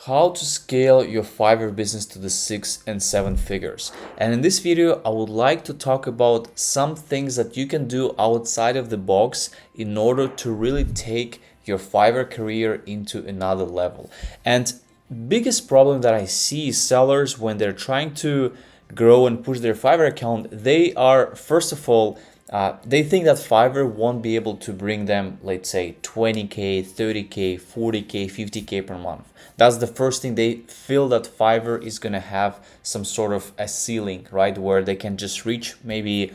how to scale your Fiverr business to the 6 and 7 figures. And in this video, I would like to talk about some things that you can do outside of the box in order to really take your Fiverr career into another level. And biggest problem that I see sellers when they're trying to grow and push their Fiverr account, they are, first of all, they think that Fiverr won't be able to bring them, let's say, 20K, 30K, 40K, 50K per month. That's the first thing. They feel that Fiverr is going to have some sort of a ceiling, right? Where they can just reach maybe,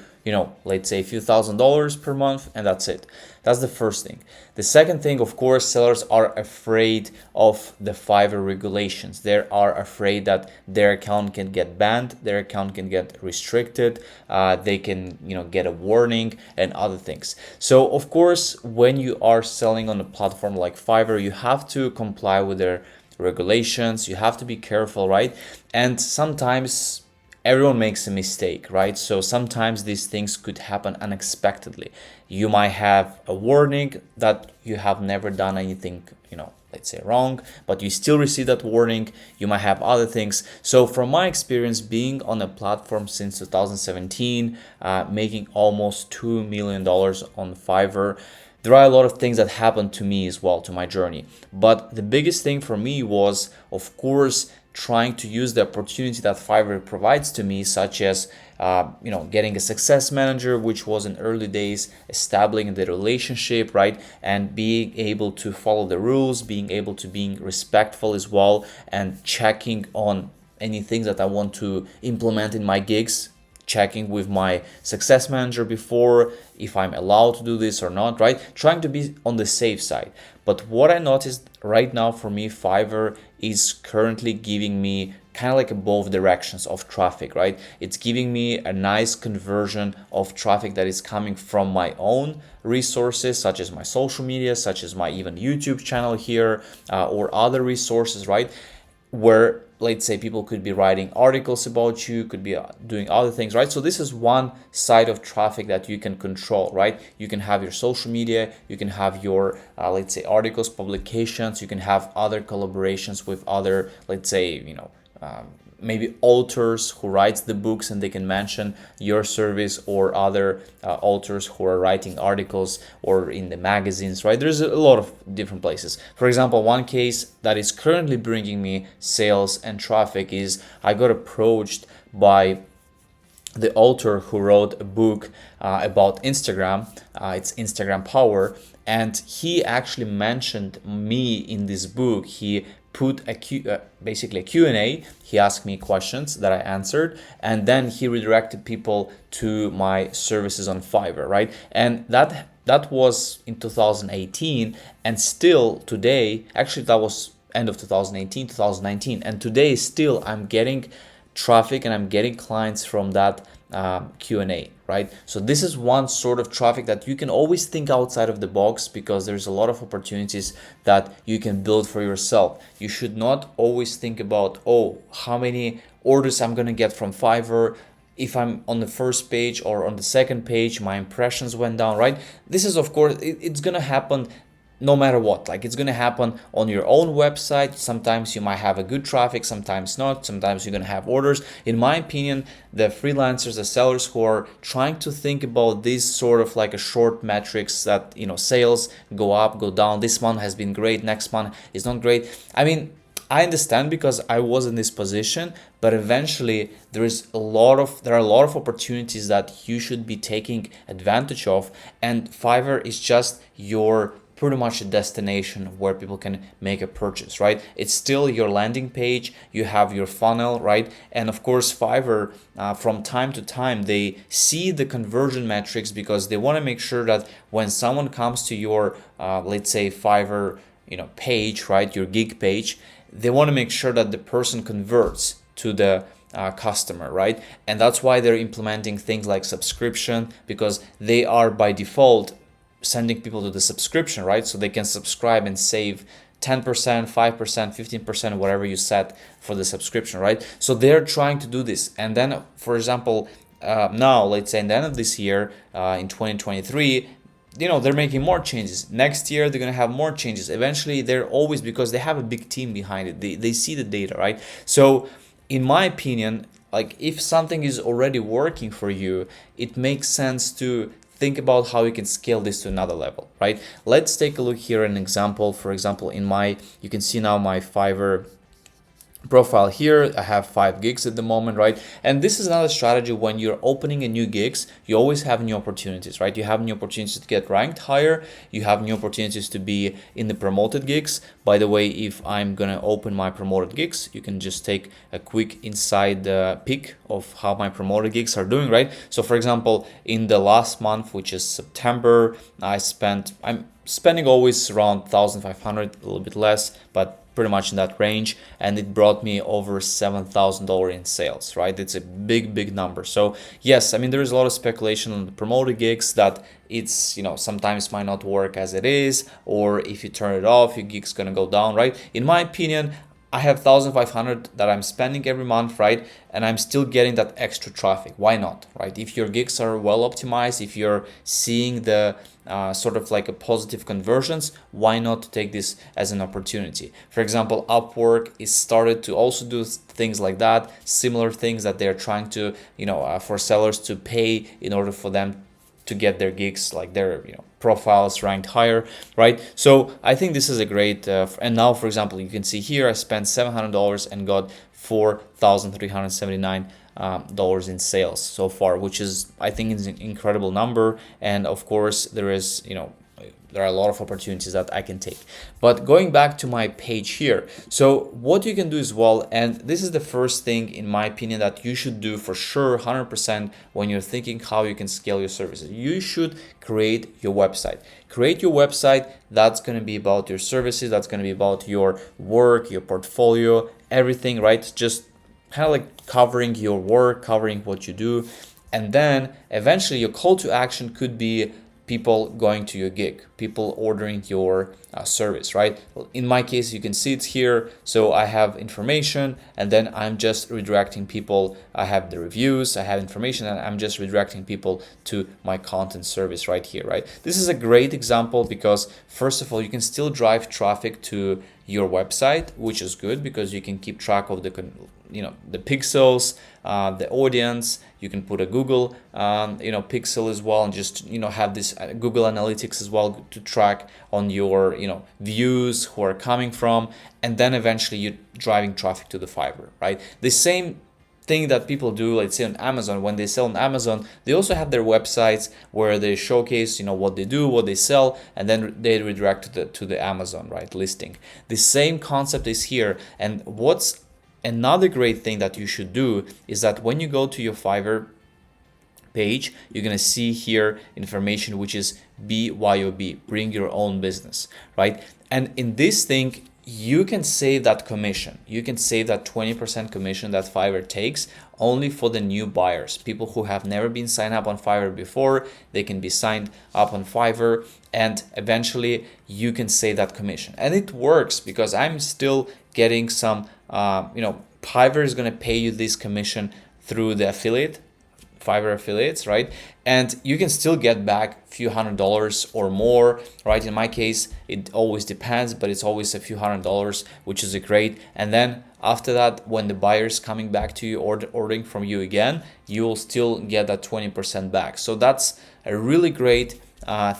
let's say a few $1,000s per month, and that's it. That's the first thing. The second thing, of course, sellers are afraid of the Fiverr regulations. They are afraid that their account can get banned, their account can get restricted, they can, get a warning and other things. So, of course, when you are selling on a platform like Fiverr, you have to comply with their regulations. You have to be careful, right? And sometimes everyone makes a mistake, right? So sometimes these things could happen unexpectedly. You might have a warning that you have never done anything, let's say wrong, but you still receive that warning. You might have other things. So from my experience being on a platform since 2017, making almost $2 million on Fiverr, there are a lot of things that happened to me as well, to my journey. But the biggest thing for me was, of course, trying to use the opportunity that Fiverr provides to me, such as getting a success manager, which was in early days, establishing the relationship, right, and being able to follow the rules, being able to being respectful as well, and checking on any things that I want to implement in my gigs, checking with my success manager before if I'm allowed to do this or not, right? Trying to be on the safe side. But what I noticed right now for me, Fiverr is currently giving me kind of like both directions of traffic, right? It's giving me a nice conversion of traffic that is coming from my own resources, such as my social media, such as my even YouTube channel here, or other resources, right? Where, let's say, people could be writing articles about you, could be doing other things, right? So this is one side of traffic that you can control, right? You can have your social media, you can have your, let's say, articles, publications, you can have other collaborations with other, let's say, maybe authors who writes the books and they can mention your service, or other authors who are writing articles or in the magazines, right? There's a lot of different places. For example, one case that is currently bringing me sales and traffic is I got approached by the author who wrote a book about Instagram. It's Instagram Power, and he actually mentioned me in this book. He put basically a Q&A. He asked me questions that I answered, and then he redirected people to my services on Fiverr, right? And that was in 2018, and still today, actually that was end of 2018, 2019, and today still I'm getting traffic and I'm getting clients from that Q&A, right? So this is one sort of traffic that you can always think outside of the box, because there's a lot of opportunities that you can build for yourself. You should not always think about, how many orders I'm gonna get from Fiverr. If I'm on the first page or on the second page, my impressions went down, right? This is, of course, it's gonna happen no matter what. Like, it's going to happen on your own website. Sometimes you might have a good traffic, sometimes not. Sometimes you're going to have orders. In my opinion, the freelancers, the sellers who are trying to think about this sort of like a short metrics that, sales go up, go down. This month has been great. Next month is not great. I mean, I understand, because I was in this position, but eventually there are a lot of opportunities that you should be taking advantage of, and Fiverr is just your pretty much a destination where people can make a purchase, right? It's still your landing page, you have your funnel, right? And of course, Fiverr, from time to time, they see the conversion metrics, because they want to make sure that when someone comes to your, let's say, Fiverr, page, right, your gig page, they want to make sure that the person converts to the customer, right? And that's why they're implementing things like subscription, because they are by default sending people to the subscription, right? So they can subscribe and save 10%, 5%, 15%, whatever you set for the subscription, right? So they're trying to do this. And then, for example, now, let's say in the end of this year, in 2023, they're making more changes. Next year they're going to have more changes. Eventually they're always, because they have a big team behind it, they see the data, right? So in my opinion, like, if something is already working for you, it makes sense to think about how you can scale this to another level, right? Let's take a look here, an example. For example, you can see now my Fiverr profile here. I have 5 gigs at the moment, right? And this is another strategy. When you're opening a new gigs, you always have new opportunities, right? You have new opportunities to get ranked higher, you have new opportunities to be in the promoted gigs. By the way, if I'm gonna open my promoted gigs, you can just take a quick inside peek of how my promoted gigs are doing, right? So for example, in the last month, which is September, I'm spending always around 1,500, a little bit less, but pretty much in that range, and it brought me over $7,000 in sales, right? It's a big number. So yes, I mean, there is a lot of speculation on the promoted gigs that it's, sometimes might not work as it is, or if you turn it off, your gig's gonna go down, right? In my opinion, I have 1,500 that I'm spending every month, right? And I'm still getting that extra traffic. Why not, right? If your gigs are well optimized, if you're seeing the sort of like a positive conversions, why not take this as an opportunity? For example, Upwork is started to also do things like that, similar things that they're trying to, for sellers to pay in order for them to get their gigs, like their profiles ranked higher, right? So I think this is a great and now, for example, you can see here I spent $700 and got $4,379 in sales so far, which is, I think, is an incredible number. And of course there is, there are a lot of opportunities that I can take. But going back to my page here, so what you can do as well, and this is the first thing in my opinion that you should do for sure 100% when you're thinking how you can scale your services, you should create your website. Create your website. That's going to be about your services, that's going to be about your work, your portfolio, everything, right? Just kind of like covering your work, covering what you do. And then eventually your call to action could be people going to your gig, people ordering your service, right? In my case, you can see it's here. So I have information, and then I'm just redirecting people. I have the reviews, I have information, and I'm just redirecting people to my content service right here, right? This is a great example because, first of all, you can still drive traffic to your website, which is good because you can keep track of the pixels, the audience. You can put a Google pixel as well, and just have this Google Analytics as well to track on your views, who are coming from, and then eventually you're driving traffic to the Fiverr, right? The same thing that people do, let's say on Amazon. When they sell on Amazon, they also have their websites where they showcase what they do, what they sell, and then they redirect to the Amazon, right, listing. The same concept is here. And what's another great thing that you should do is that when you go to your Fiverr page, you're gonna see here information which is BYOB, bring your own business, right? And in this thing, you can save that commission. You can save that 20% commission that Fiverr takes only for the new buyers, people who have never been signed up on Fiverr before. They can be signed up on Fiverr, and eventually you can save that commission. And it works because I'm still getting some, Fiverr is going to pay you this commission through the Fiverr affiliates, right? And you can still get back a few $100s or more, right? In my case, it always depends, but it's always a few $100s, which is great. And then after that, when the buyer's coming back to you or ordering from you again, you'll still get that 20% back. So that's a really great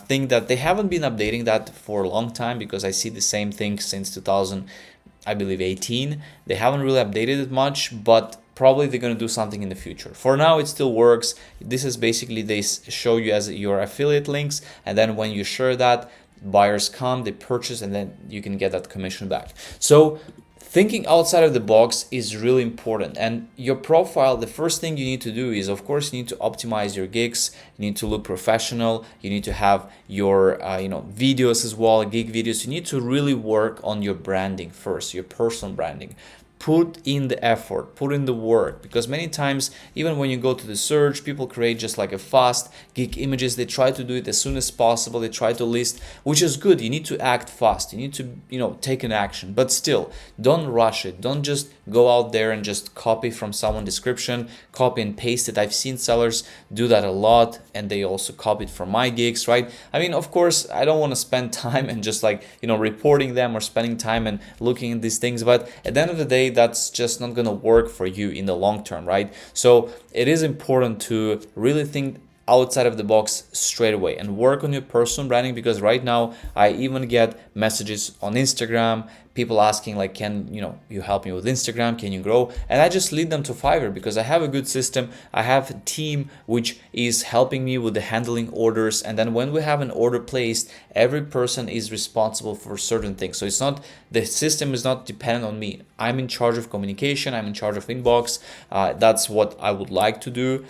thing that they haven't been updating that for a long time, because I see the same thing since 2018. They haven't really updated it much, but probably they're going to do something in the future. For now, it still works. This is basically, they show you as your affiliate links, and then when you share that, buyers come, they purchase, and then you can get that commission back. So thinking outside of the box is really important. And your profile, the first thing you need to do is, of course, you need to optimize your gigs. You need to look professional. You need to have your videos as well, gig videos. You need to really work on your branding first, your personal branding. put in the effort, put in the work, because many times, even when you go to the search, people create just like a fast gig images. They try to do it as soon as possible. They try to list, which is good. You need to act fast. You need to, take an action, but still don't rush it. Don't just go out there and just copy from someone's description, copy and paste it. I've seen sellers do that a lot, and they also copied from my gigs, right? I mean, of course, I don't want to spend time and just like, reporting them or spending time and looking at these things, but at the end of the day, that's just not going to work for you in the long term, right? So it is important to really think outside of the box straight away and work on your personal branding, because right now I even get messages on Instagram, people asking like, can you help me with Instagram, can you grow? And I just lead them to Fiverr, because I have a good system. I have a team which is helping me with the handling orders, and then when we have an order placed, every person is responsible for certain things. So it's not, the system is not dependent on me. I'm in charge of communication, I'm in charge of inbox. That's what I would like to do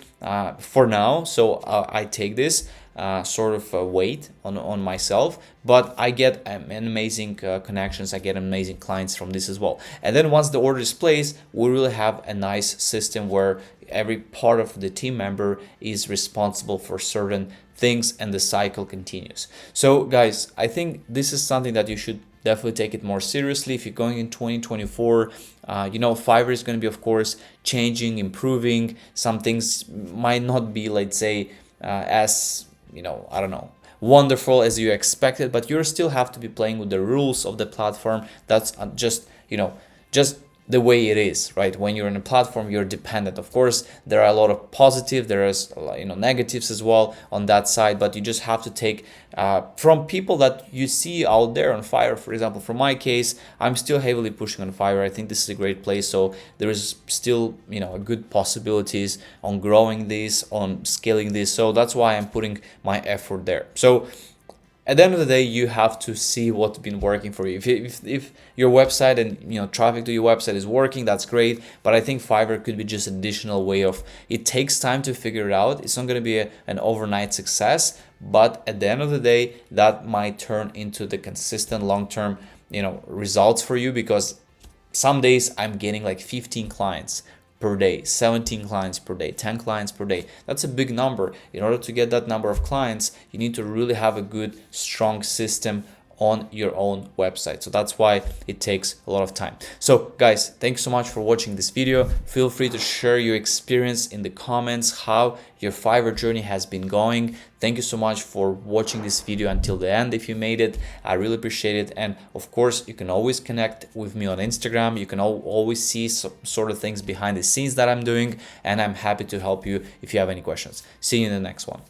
for now. So I take this sort of weight on myself, but I get amazing connections, I get amazing clients from this as well. And then once the order is placed, we really have a nice system where every part of the team member is responsible for certain things, and the cycle continues. So guys, I think this is something that you should definitely take it more seriously if you're going in 2024. Fiverr is going to be, of course, changing, improving. Some things might not be, let's say, as I don't know, wonderful as you expected, but you still have to be playing with the rules of the platform. That's just the way it is, right? When you're in a platform, you're dependent. Of course, there are a lot of positive, there is negatives as well on that side, but you just have to take from people that you see out there on Fiverr. For example, for my case, I'm still heavily pushing on Fiverr. I think this is a great place, so there is still a good possibilities on growing this, on scaling this. So that's why I'm putting my effort there. So at the end of the day, you have to see what's been working for you. If your website and traffic to your website is working, that's great. But I think Fiverr could be just additional way of, it takes time to figure it out. It's not going to be an overnight success, but at the end of the day, that might turn into the consistent long-term results for you, because some days I'm getting like 15 clients per day, 17 clients per day, 10 clients per day. That's a big number. In order to get that number of clients, you need to really have a good, strong system on your own website. So that's why it takes a lot of time. So guys, thanks so much for watching this video. Feel free to share your experience in the comments, how your Fiverr journey has been going. Thank you so much for watching this video until the end. If you made it, I really appreciate it. And of course, you can always connect with me on Instagram. You can always see some sort of things behind the scenes that I'm doing, and I'm happy to help you if you have any questions. See you in the next one.